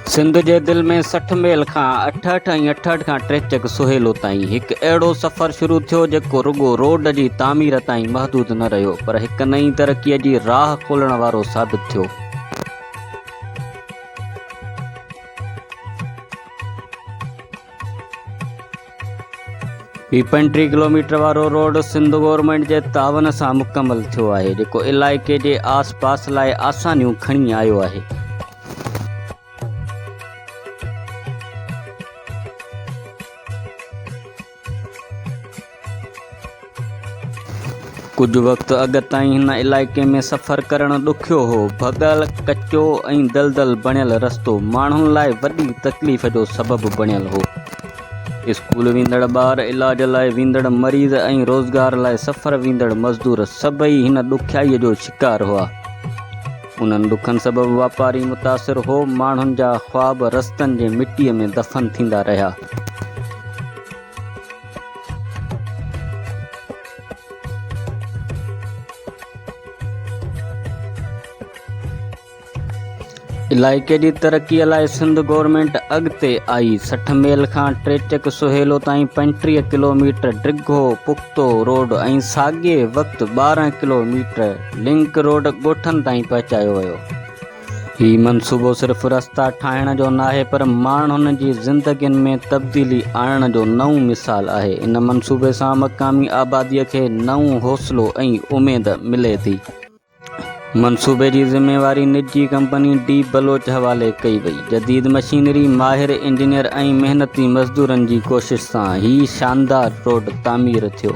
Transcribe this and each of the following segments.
सिंध जे दिल में 60 मेल खां 68 ऐं 68 खां 63 सुहेलो ताईं हिकु अहिड़ो सफ़र शुरू थियो जेको रुॻो रोड जी तामीर ताईं महदूद न रहियो पर हिकु नई तरक़ीअ जी राह खोलण वारो साबित थियो। ही 35 किलोमीटर वारो रोड सिंध गवर्नमेंट जे तावन सां मुकमल थियो आहे जेको इलाइक़े जे आस पास लाइ आसानियूं खणी आयो आहे। कुछ वक्त अॻु ताईं हिन इलाइक़े में सफ़र करणु ॾुखियो हो। भॻल कचो ऐं दलदल बणियल रस्तो माण्हुनि लाइ वॾी तकलीफ़ जो सबबु बणियल हो। स्कूल वेंदड़ ॿार, इलाज लाइ वेंदड़ मरीज़ ऐं रोज़गार लाइ सफ़र वेंदड़ मज़दूर सभई हिन ॾुखियाईअ जो शिकार हुआ। उन्हनि ॾुखनि सबबु वापारी मुतासिर हो। माण्हुनि जा ख़्वाब रस्तनि जे मिटीअ में दफ़न थींदा रहिया। इलाइक़े जी तरक़ीअ लाइ सिंध गवर्नमेंट अॻिते आई। 60 मेल खां 63 सुहेलो ताईं 35 किलोमीटर डिघो पुख़्तो रोड ऐं साॻिए वक़्तु 12 किलोमीटर लिंक रोड ॻोठनि ताईं पहुचायो वियो। हीउ मनसूबो सिर्फ़ु रस्ता ठाहिण जो नाहे पर माण्हुनि जी ज़िंदगियुनि में तब्दीली आणण जो नओं मिसाल आहे। इन मनसूबे सां मक़ामी आबादीअ खे नओं हौसलो ऐं उमेद मिले थी। मनसूबे जी ज़िम्मेवारी निजी कंपनी डी बलोच हवाले कई वई। जदीद मशीनरी, माहिर इंजीनियर ऐं मेहनती मज़दूरनि जी कोशिश सां ही शानदार रोड तामीर थियो।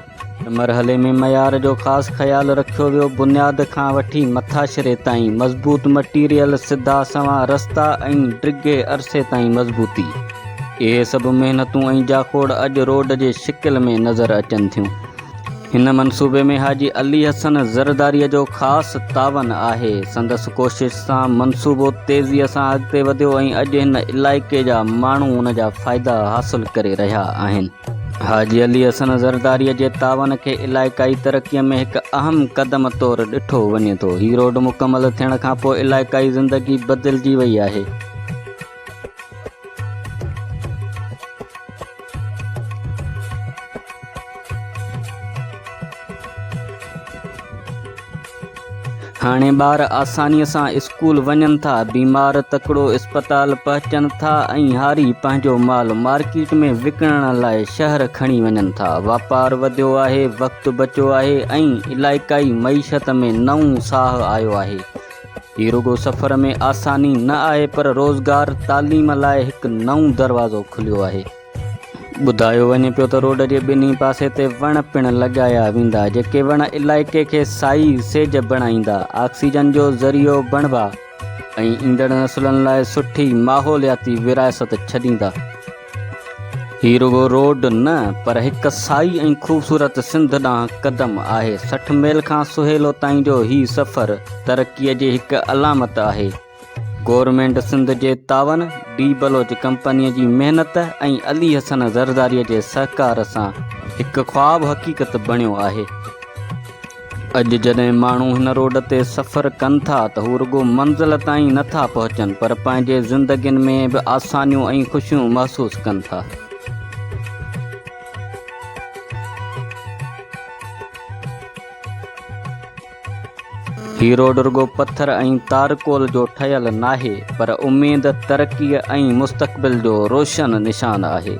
मरहले में मयार जो ख़ासि ख़्यालु रखियो वियो। बुनियाद खां वठी मथाशिरे ताईं मज़बूत मटीरियल, सिधा सवां रस्ता ऐं डिघे अरसे ताईं मज़बूती। इहे सभु महिनतूं ऐं जाखोड़ अॼु रोड जे शिकिल में नज़र अचनि थियूं। हिन मनसूबे में हाजी अली हसन ज़रदारीअ जो ख़ासि तावन आहे। संदसि कोशिश सां मनसूबो तेज़ीअ सां अॻिते वधियो ऐं अॼु हिन इलाइक़े जा माण्हू उन जा फ़ाइदा हासिल करे रहिया आहिनि। हाजी अली हसन ज़रदारीअ जे तावन खे इलाइक़ाई तरक़ीअ में हिकु अहम क़दम तौरु ॾिठो वञे थो। हीउ रोड मुकमल थियण खां पोइ इलाइक़ाई ज़िंदगी बदिलजी वई आहे। हाणे ॿार आसानीअ सां स्कूल वञनि था, बीमार तकिड़ो इस्पताल पहुचनि था ऐं हारी पंहिंजो माल मार्केट में विकिणण लाइ शहर खणी वञनि था। वापारु वधियो आहे, वक़्तु बचियो आहे ऐं इलाइक़ाई मईशत में नओं साह आयो आहे। हीउ रुॻो सफ़र में आसानी न आहे पर रोज़गार, तालीम लाइ हिकु नओं दरवाज़ो खुलियो आहे। ॿुधायो वञे पियो त रोड जे ॿिन्ही पासे ते वण पिणु लॻाया वेंदा जेके वण इलाइक़े खे साई सेज बणाईंदा, ऑक्सीजन जो ज़रियो बणिबा ऐं ईंदड़ नसुलनि लाइ सुठी माहौलियाती विरासत छॾींदा। हीउ रुॻो रोड न पर हिकु साई ऐं ख़ूबसूरत सिंध ॾांहुं क़दम आहे। 60 मेल खां सुहेलो ताईं जो हीउ सफ़र तरक़ीअ जी हिकु अलामत आहे। गवर्नमेंट सिंध जे तावन, डी बलोच कंपनीअ जी महिनत ऐं अली हसन ज़रदारीअ जे सहकार सां हिकु ख़्वाबु हक़ीक़त बणियो आहे। अॼु जॾहिं माण्हू हिन रोड ते सफ़र कनि था त हू रुॻो मंज़िल ताईं नथा पहुचनि पर पंहिंजे ज़िंदगियुनि में बि आसानियूं ऐं ख़ुशियूं महसूसु कनि था। हीउ रोड रुॻो पत्थर ऐं तारकोल जो ठहियल नाहे पर उमेद, तरक़ीअ ऐं मुस्तक़बिल जो रोशन निशान आहे।